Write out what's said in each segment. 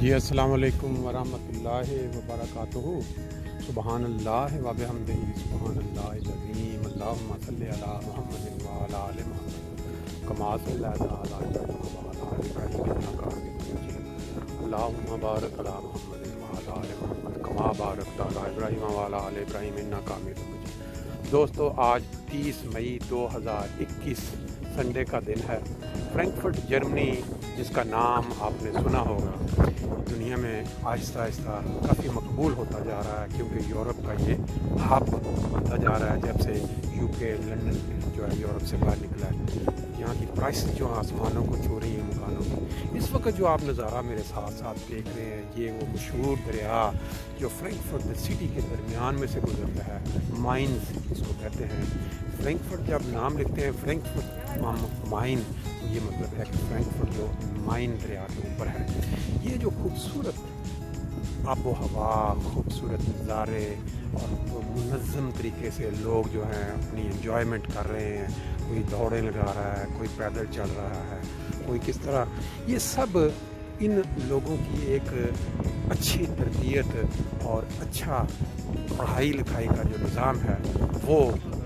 जी अस्सलाम वालेकुम वरहमतुल्लाहि वबरकातुहू। सुबहान अल्लाह व बिहम्दिही सुबहान अल्लाहिल अज़ीम। अल्लाहुम्मा सल्लि अला मुहम्मदिन व अला आलि मुहम्मद कमा सल्लैता अला इब्राहीम व अला आलि इब्राहीम इन्नका हमीदुम मजीद। अल्लाहुम्मा बारिक अला मुहम्मदिन व अला आलि मुहम्मद कमा बारकता अला इब्राहीम व अला आलि इब्राहीम इन्नका हमीदुम मजीद। दोस्तों, आज 30 मई 2021 संडे का दिन है। फ्रैंकफर्ट जर्मनी, जिसका नाम आपने सुना होगा, दुनिया में आहिस्ता आहिस्ता काफ़ी मकबूल होता जा रहा है, क्योंकि यूरोप का ये हब बनता जा रहा है। जब से यूके लंदन जो है यूरोप से बाहर निकला है, यहाँ की प्राइस जो आसमानों को छू रही है मकानों की। इस वक्त जो आप नज़ारा मेरे साथ साथ देख रहे हैं, ये वो मशहूर दरिया जो फ्रैंकफर्ट सिटी के दरमियान में से गुजरता है, माइन्स इसको कहते हैं। फ्रैंकफर्ट जब नाम लिखते हैं फ्रैंकफर्ट माइन, तो ये मतलब है कि फ्रैंकफर्ट जो माइन दरिया के ऊपर है। ये जो खूबसूरत आबो हवा, खूबसूरत नज़ारे और मुनज़्ज़म तरीके से लोग जो हैं अपनी एंजॉयमेंट कर रहे हैं, कोई दौड़े लगा रहा है, कोई पैदल चल रहा है, कोई किस तरह, ये सब इन लोगों की एक अच्छी तरबियत और अच्छा पढ़ाई लिखाई का जो निज़ाम है वो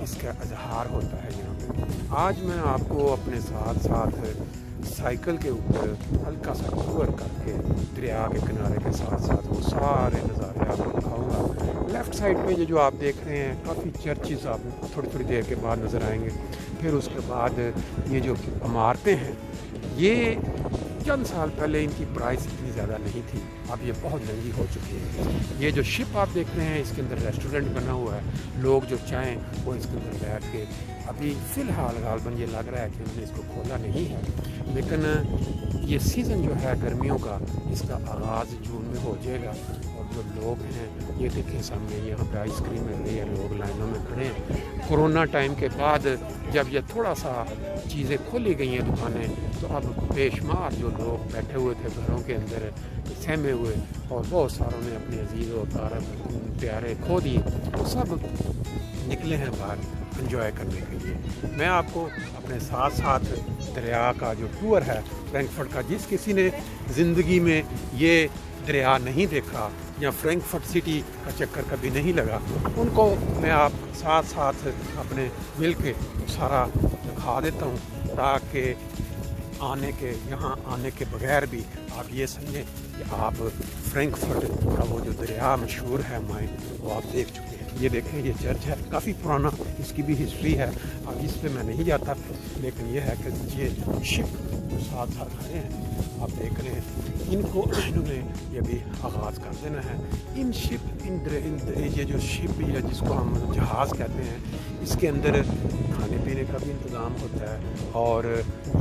इसका इजहार होता है यहाँ पे। आज मैं आपको अपने साथ साथ साइकिल के ऊपर हल्का सा टूर करके दरिया के किनारे के साथ साथ वो सारे नज़ारे आपको दिखाऊंगा। लेफ़्ट साइड पे ये जो आप देख रहे हैं, काफ़ी चर्चिज़ आप थोड़ी थोड़ी देर के बाद नज़र आएंगे। फिर उसके बाद ये जो इमारतें हैं, ये चंद साल पहले इनकी प्राइस इतनी ज़्यादा नहीं थी, अब ये बहुत महंगी हो चुकी है। ये जो शिप आप देख रहे हैं, इसके अंदर रेस्टोरेंट बना हुआ है, लोग जो चाहें वो इसके अंदर बैठ के, अभी फ़िलहाल गालबन ये लग रहा है कि उन्होंने इसको खोला नहीं है, लेकिन ये सीज़न जो है गर्मियों का, इसका आगाज़ जून में हो जाएगा। और जो लोग हैं, ये देखें सामने यहाँ पे आइसक्रीम मिल रही है, लोग लाइनों में खड़े हैं। कोरोना टाइम के बाद जब ये थोड़ा सा चीज़ें खोली गई हैं दुकानें, तो अब बेशुमार जो लोग बैठे हुए थे घरों के अंदर सहमे हुए, और बहुत सारों ने अपने अजीज़ और प्यारे खो दिए, तो सब निकले हैं बाहर एंजॉय करने के लिए। मैं आपको अपने साथ साथ दरिया का जो टूर है फ्रैंकफर्ट का, जिस किसी ने ज़िंदगी में ये दरिया नहीं देखा या फ्रैंकफर्ट सिटी का चक्कर कभी नहीं लगा, उनको मैं आप साथ साथ अपने मिल के सारा दिखा देता हूँ, ताकि यहाँ आने के बगैर भी आप ये समझें कि आप फ्रैंकफर्ट का वो जो दरिया मशहूर है माइन, वो आप देख चुके हैं। ये देखें, ये चर्च है, काफ़ी पुराना, इसकी भी हिस्ट्री है। अब इस पे मैं नहीं जाता, लेकिन ये है कि ये शिप साथ साथ खड़े हैं, आप देख रहे हैं, इनको इन्होंने ये भी आगाज़ कर देना है। इन ये जो शिप या जिसको हम जहाज़ कहते हैं, इसके अंदर खाने पीने का भी इंतज़ाम होता है, और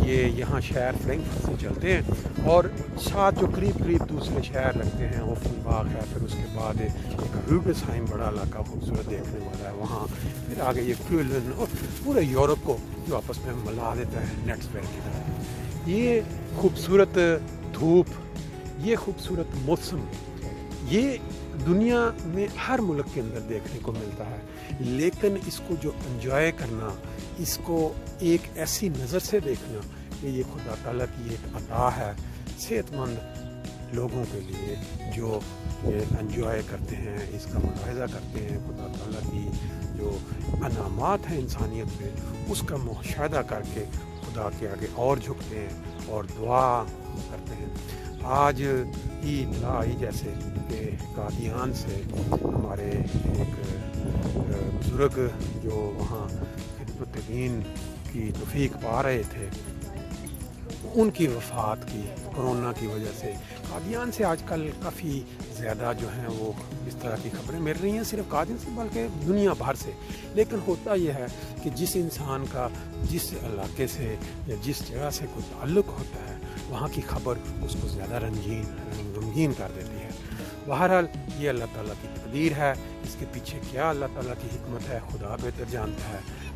ये यहाँ शहर फ्रैंकफर्ट से चलते हैं, और साथ जो करीब करीब दूसरे शहर लगते हैं, वो फुलबाग है, फिर उसके बाद एक रूडसहाइम बड़ा इलाका खूबसूरत देखने वाला है वहाँ, फिर आगे ये क्यूलन, और पूरे यूरोप को जो आपस में मिला देता है नेट्सवेयर की तरह। ये खूबसूरत धूप, ये खूबसूरत मौसम, ये दुनिया में हर मुल्क के अंदर देखने को मिलता है, लेकिन इसको जो एंजॉय करना, इसको एक ऐसी नज़र से देखना कि ये खुदा ताला की एक अता है सेहतमंद लोगों के लिए, जो ये एंजॉय करते हैं, इसका मुलाहिज़ा करते हैं, खुदा ताला की जो अनामात हैं इंसानियत पे, उसका मुशाहिदा करके खुदा के आगे और झुकते हैं और दुआ करते हैं। आज ही इत्तला आई जैसे कि कादियान से हमारे एक बुज़ुर्ग जो वहाँ खिदमत-ए-दीन की तौफ़ीक पा रहे थे, उनकी वफ़ात की कोरोना की वजह से। कादियान से आजकल काफ़ी ज़्यादा जो हैं वो इस तरह की खबरें मिल रही हैं, सिर्फ कादियान से बल्कि दुनिया भर से। लेकिन होता यह है कि जिस इंसान का जिस इलाके से या जिस जगह से कोई ताल्लुक़ होता है, वहाँ की खबर उसको ज़्यादा गमगीन कर देती है। बहरहाल ये अल्लाह ताला की तकदीर है, इसके पीछे क्या अल्लाह ताला की हिकमत है, खुदा बेहतर जानता है।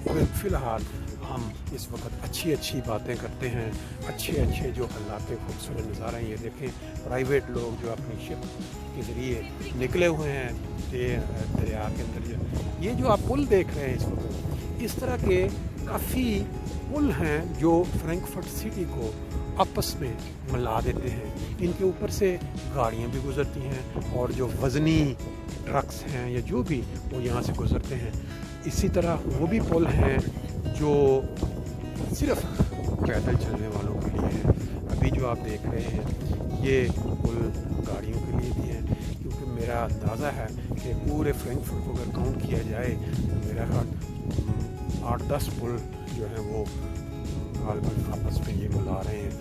फ़िलहाल हम इस वक्त अच्छी बातें करते हैं, अच्छे जो अल्लाह के खूबसूरत नज़ारे हैं। ये देखें, प्राइवेट लोग जो अपनी शिप के ज़रिए निकले हुए हैं दरिया के अंदर। ये जो आप पुल देख रहे हैं इस वक्त, इस तरह के काफ़ी पुल हैं जो फ्रैंकफर्ट सिटी को आपस में मिला देते हैं। इनके ऊपर से गाड़ियाँ भी गुज़रती हैं और जो वज़नी ट्रक्स हैं या जो भी वो यहाँ से गुज़रते हैं। इसी तरह वो भी पुल हैं जो सिर्फ पैदल चलने वालों के लिए है। अभी जो आप देख रहे हैं ये पुल गाड़ियों के लिए भी है, क्योंकि मेरा अंदाज़ा है कि पूरे फ्रैंकफर्ट को अगर काउंट किया जाए तो मेरा ख्याल 8-10 पुल जो हैं वो गालबन आपस में ये मिला रहे हैं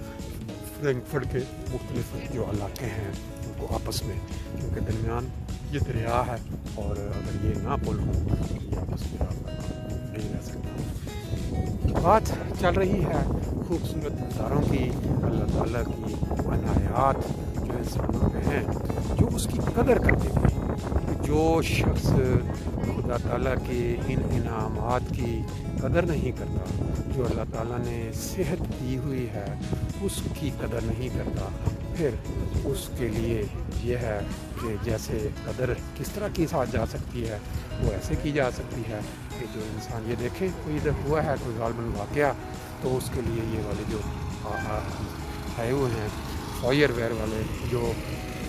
फ्रैंकफर्ट के मुख्तलिफ जो इलाके हैं उनको आपस में, क्योंकि दरमियान ये दरिया है और अगर ये ना पुल हो तो ये आपस में नहीं रह सकता। बात चल रही है खूबसूरत नज़ारों की, अल्लाह ताला की अनायात जो इंसानों पे हैं, जो उसकी कदर करते हैं। जो शख्स खुदा ताला के इन इनामात की कदर नहीं करता, जो अल्लाह ताला ने सेहत दी हुई है उसकी कदर नहीं करता, फिर उसके लिए यह है कि जैसे कदर किस तरह की साथ जा सकती है वो ऐसे की जा सकती है कि जो इंसान ये देखें कोई इधर हुआ है कोई गालबन वाक़या, तो उसके लिए ये वाले जो आए हुए हैं फायर वेयर वाले जो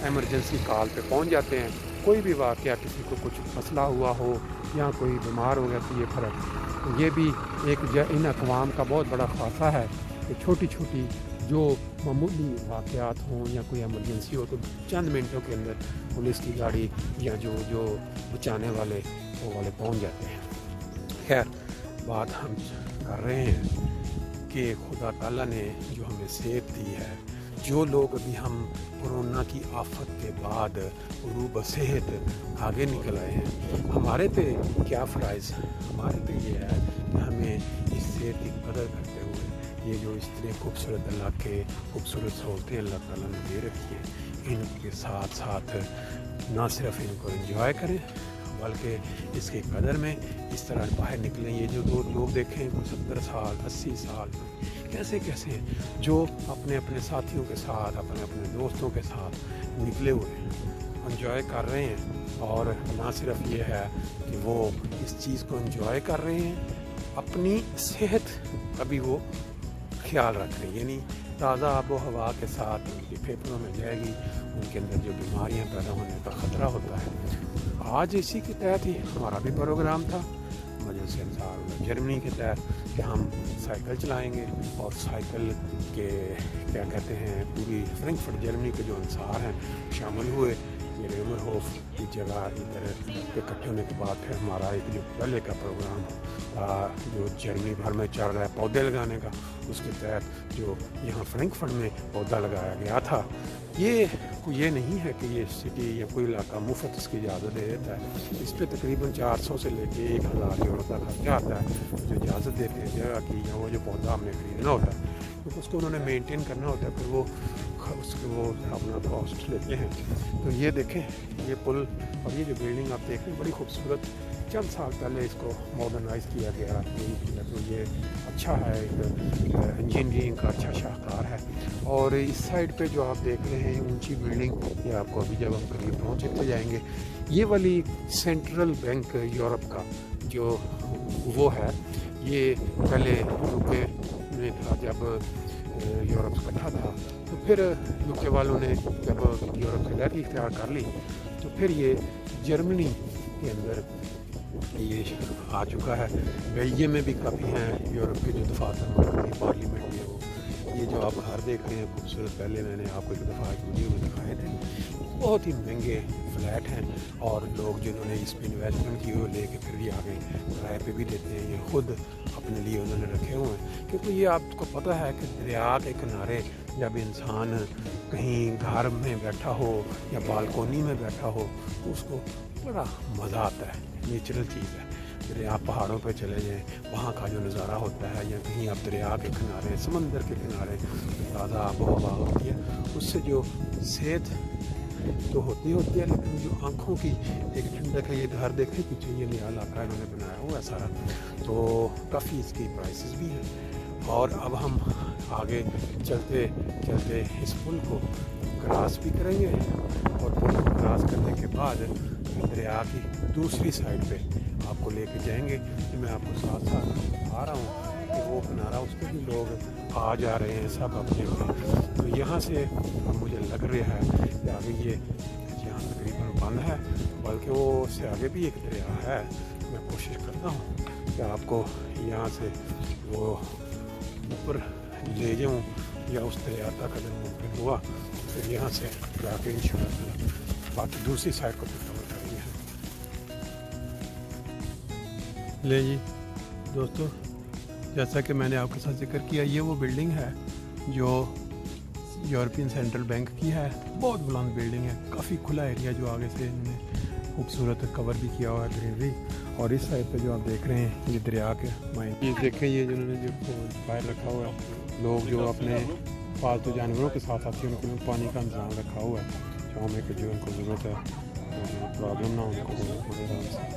एमरजेंसी कॉल पे पहुंच जाते हैं, कोई भी वाक़या किसी को कुछ मसला हुआ हो या कोई बीमार हो गया तो ये फ़र्क, तो ये भी एक इन अक़वाम का बहुत बड़ा ख़ासा है कि छोटी छोटी जो मामूली वाक़यात हों या कोई एमरजेंसी हो तो चंद मिनटों के अंदर पुलिस की गाड़ी या जो बचाने वाले वो वाले पहुंच जाते हैं। खैर, बात हम कर रहे हैं कि खुदा ताला ने जो हमें सेहत दी है, जो लोग अभी हम कोरोना की आफत के बाद रूब सेहत आगे निकल आए हैं, हमारे पे क्या फ़राइज़, हमारे पे ये है कि हमें इस सेहत की कदर करते हुए ये जो इतने खूबसूरत इलाके खूबसूरत सहूलतें अल्लाह ताला ने दे रखी है, इनके साथ साथ ना सिर्फ इनको एंजॉय करें बल्कि इसकी कदर में इस तरह बाहर निकलें। ये जो दो लोग देखें कोई 70 साल 80 साल कैसे कैसे हैं जो अपने अपने साथियों के साथ अपने अपने दोस्तों के साथ निकले हुए एंजॉय कर रहे हैं, और ना सिर्फ ये है कि वो इस चीज़ को एंजॉय कर रहे हैं, अपनी सेहत का भी वो ख्याल रख रहे हैं, यानी ताज़ा आबो हवा के साथ उनके फेफड़ों में जाएगी, उनके अंदर जो बीमारियां पैदा होने का ख़तरा होता है। आज इसी के तहत ही हमारा भी प्रोग्राम था मजलिस अंसार जर्मनी के तहत कि हम साइकिल चलाएंगे, और साइकिल के क्या कहते हैं पूरी फ्रैंकफर्ट जर्मनी के जो अंसार हैं शामिल हुए। ये रेमरहोफ की जगह इधर इकट्ठे होने के बाद फिर हमारा एक जो पहले का प्रोग्राम जो जर्मनी भर में चल रहा है पौधे लगाने का, उसके तहत जो यहाँ फ्रैंकफर्ट में पौधा लगाया गया था। ये नहीं है कि ये सिटी या कोई इलाका मुफ्त इसकी इजाज़त दे देता है, इस पर तकरीबन 400 से लेके 1000 यूरो का खर्चा आता है जो इजाज़त देते हैं जगह की, या वो जो पौधा हमने ख़रीदना होता है तो उसको उन्होंने मेंटेन करना होता है, फिर वो अपना कॉस्ट लेते हैं। तो ये देखें ये पुल और ये जो बिल्डिंग आप देख रहे हैं बड़ी खूबसूरत, चंद साल पहले इसको मॉडर्नाइज़ किया गया, तो ये अच्छा है, इंजीनियरिंग का अच्छा शाहकार है। और इस साइड पे जो आप देख रहे हैं ऊंची बिल्डिंग, ये आपको अभी जब हम करीब पहुँचते जाएंगे, ये वाली सेंट्रल बैंक यूरोप का जो वो है, ये पहले यूके में था जब यूरोप इकट्ठा था, तो फिर यूके वालों ने जब यूरोप से लहर इख्तियार कर ली तो फिर ये जर्मनी के अंदर ये आ चुका है। बेल्जियम में भी काफ़ी हैं यूरोप के जो दफातर पार्लियामेंट है वो, ये जो आप घर देख रहे हैं खूबसूरत, पहले मैंने आपको एक दफ़ा एक वीडियो में दिखाए थे, बहुत ही महंगे फ्लैट हैं, और लोग जिन्होंने इस पर इन्वेस्टमेंट की वो लेके फिर भी आगे किराए पे भी देते हैं, ये खुद अपने लिए उन्होंने रखे हुए हैं। क्योंकि ये आपको पता है कि दरिया के किनारे जब इंसान कहीं घर में बैठा हो या बालकोनी में बैठा हो तो उसको बड़ा मज़ा आता है, नेचुरल चीज़ है। दरिया पहाड़ों पे चले जाएं, वहाँ का जो नज़ारा होता है, या कहीं आप दरिया के किनारे समंदर के किनारे ताज़ा आबो हवा होती है, उससे जो सेहत तो होती है, लेकिन जो आँखों की एक ठंडक है। ये घर देखें पीछे ये नया इलाका इन्होंने बनाया हुआ है सारा, तो काफ़ी इसकी प्राइसेस भी हैं। और अब हम आगे चलते चलते इस पुल को क्रॉस भी करेंगे, और पुल को क्रॉस करने के बाद दरिया की दूसरी साइड पे आपको लेके जाएंगे। तो मैं आपको साथ साथ आ रहा हूँ کہ وہ کنارہ اس پہ بھی لوگ آ جا رہے ہیں سب اپنے اپنے. تو یہاں سے اب مجھے لگ رہا ہے کہ آگے یہ یہاں تقریباً بند ہے، بلکہ وہ اس سے آگے بھی ایک دریا ہے. میں کوشش کرتا ہوں کہ آپ کو یہاں سے وہ اوپر لے جاؤں یا اس دریا تک اگر ممکن ہوا پھر یہاں سے جا کے انشاءاللہ باقی دوسری سائڈ کو بھی کور کریں گے. لے جی دوستو، جیسا کہ میں نے آپ کے ساتھ ذکر کیا، یہ وہ بلڈنگ ہے جو یورپین سینٹرل بینک کی ہے. بہت بلند بلڈنگ ہے، کافی کھلا ایریا جو آگے سے انہوں نے خوبصورت کور بھی کیا ہوا ہے گرینری. اور اس سائڈ پہ جو آپ دیکھ رہے ہیں یہ دریا کے مائن، یہ دیکھیں یہ جنہوں نے جو باہر رکھا ہوا ہے، لوگ جو اپنے پالتو جانوروں کے ساتھ آتے ہیں ان کے لیے پانی کا انتظام رکھا ہوا ہے شام میں کہ جو ان کو ضرورت ہے پرابلم نہ ان کو آرام سے.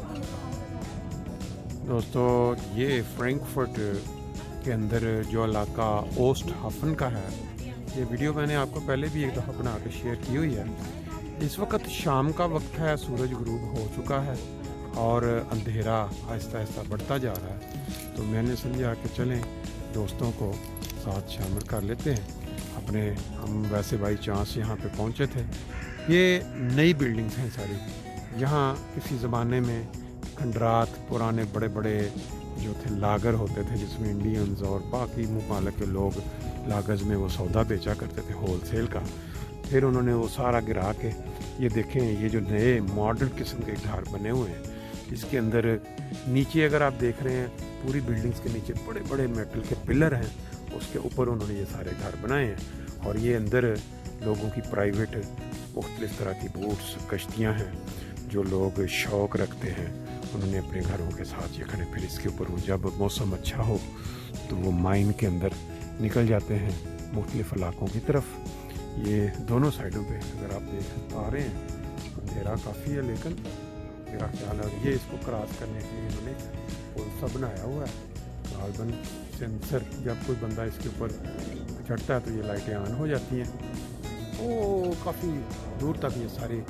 دوستو یہ فرینکفرٹ کے اندر جو علاقہ اوسٹ ہافن کا ہے، یہ ویڈیو میں نے آپ کو پہلے بھی ایک دفعہ بنا کے شیئر کی ہوئی ہے. اس وقت شام کا وقت ہے، سورج غروب ہو چکا ہے اور اندھیرا آہستہ آہستہ بڑھتا جا رہا ہے. تو میں نے سمجھا کہ چلیں دوستوں کو ساتھ شامل کر لیتے ہیں اپنے. ہم ویسے بائی چانس یہاں پہ پہنچے تھے. یہ نئی بلڈنگز ہیں ساری. یہاں کسی زمانے میں کھنڈرات پرانے بڑے بڑے جو تھے لاگر ہوتے تھے جس میں انڈینز اور باقی ممالک کے لوگ لاگرز میں وہ سودا بیچا کرتے تھے ہول سیل کا. پھر انہوں نے وہ سارا گرا کے یہ دیکھیں یہ جو نئے ماڈرن قسم کے گھر بنے ہوئے ہیں، اس کے اندر نیچے اگر آپ دیکھ رہے ہیں پوری بلڈنگز کے نیچے بڑے بڑے میٹل کے پلر ہیں، اس کے اوپر انہوں نے یہ سارے گھر بنائے ہیں. اور یہ اندر لوگوں کی پرائیویٹ مختلف طرح کی بوٹس کشتیاں ہیں جو لوگ شوق رکھتے ہیں انہوں نے اپنے گھروں کے ساتھ یہ کھڑے. پھر اس کے اوپر جب موسم اچھا ہو تو وہ مائن کے اندر نکل جاتے ہیں مختلف علاقوں کی طرف. یہ دونوں سائڈوں پہ اگر آپ دیکھ پا رہے ہیں اندھیرا کافی ہے، لیکن میرا خیال ہے یہ اس کو کراس کرنے کے لیے انہوں نے پل سا بنایا ہوا ہے. کاربن سینسر جب کوئی بندہ اس کے اوپر چڑھتا ہے تو یہ لائٹیں آن ہو جاتی ہیں. وہ کافی دور تک یہ ساری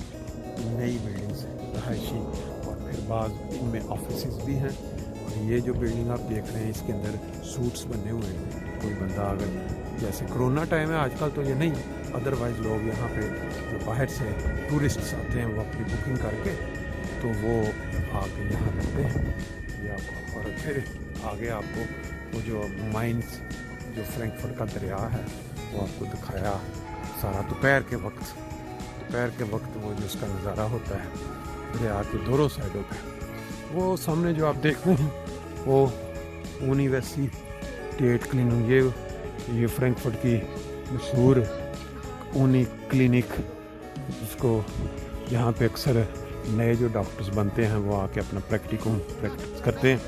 نئی بلڈنگس رہائشی اور پھر بعض ان میں آفیسز بھی ہیں. اور یہ جو بلڈنگ آپ دیکھ رہے ہیں اس کے اندر سوٹس بنے ہوئے ہیں. کوئی بندہ اگر جیسے کرونا ٹائم ہے آج کل تو یہ نہیں، ادروائز لوگ یہاں پہ جو باہر سے ٹورسٹس آتے ہیں وہ اپنی بکنگ کر کے تو وہ آ کے یہاں رہتے ہیں. یہ آپ کو اور پھر آگے آپ کو وہ جو مائنس جو فرینکفرٹ کا دریا ہے وہ آپ کو دکھایا سارا دوپہر کے وقت وہ جو اس کا نظارہ ہوتا ہے دریا کے دونوں سائڈوں پہ. وہ سامنے جو آپ دیکھ رہے ہیں وہ یونیورسٹی کلینک، یہ فرینکفرٹ کی مشہور اونی کلینک جس کو یہاں پہ اکثر نئے جو ڈاکٹرز بنتے ہیں وہ آ کے اپنا پریکٹس کرتے ہیں.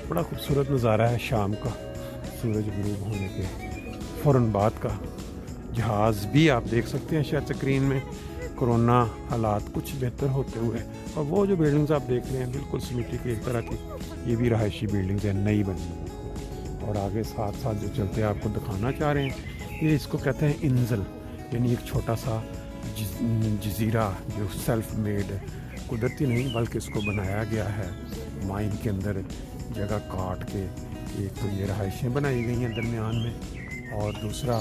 بڑا خوبصورت نظارہ ہے شام کا سورج غروب ہونے کے فوراً بعد کا. جہاز بھی آپ دیکھ سکتے ہیں شاید اسکرین میں، کرونا حالات کچھ بہتر ہوتے ہوئے. اور وہ جو بلڈنگز آپ دیکھ رہے ہیں بالکل سمیٹی کی ایک طرح کی، یہ بھی رہائشی بلڈنگز ہیں نئی بنی. اور آگے ساتھ ساتھ جو چلتے آپ کو دکھانا چاہ رہے ہیں یہ اس کو کہتے ہیں انزل، یعنی ایک چھوٹا سا جزیرہ جو سیلف میڈ، قدرتی نہیں بلکہ اس کو بنایا گیا ہے مائن کے اندر جگہ کاٹ کے. ایک تو یہ رہائشیں بنائی گئی ہیں درمیان میں اور دوسرا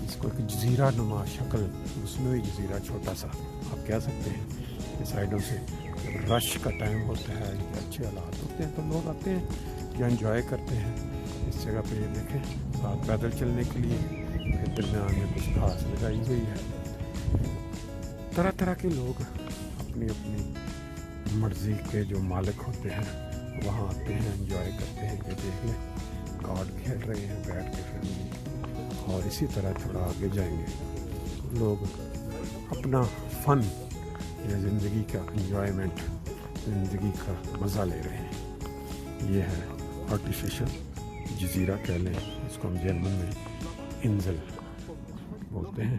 اس کو ایک جزیرہ نما شکل، اس میں بھی جزیرہ چھوٹا سا آپ کہہ سکتے ہیں. یہ سائڈوں سے جب رش کا ٹائم ہوتا ہے یا اچھے حالات ہوتے ہیں تو لوگ آتے ہیں یا انجوائے کرتے ہیں اس جگہ پہ. یہ دیکھیں ساتھ پیدل چلنے کے لیے پھر درمیان میں کچھ گھاس لگائی ہوئی ہے. طرح طرح کے لوگ اپنی اپنی مرضی کے جو مالک ہوتے ہیں وہاں آتے ہیں انجوائے کرتے ہیں. یہ دیکھ لیں کارڈ کھیل رہے ہیں بیٹھ کے فیملی. اور اسی طرح تھوڑا آگے جائیں گے لوگ اپنا فن یا زندگی کا انجوائمنٹ، زندگی کا مزہ لے رہے ہیں. یہ ہے آرٹیفیشل جزیرہ کہہ لیں اس کو ہم جرمن میں انزل بولتے ہیں.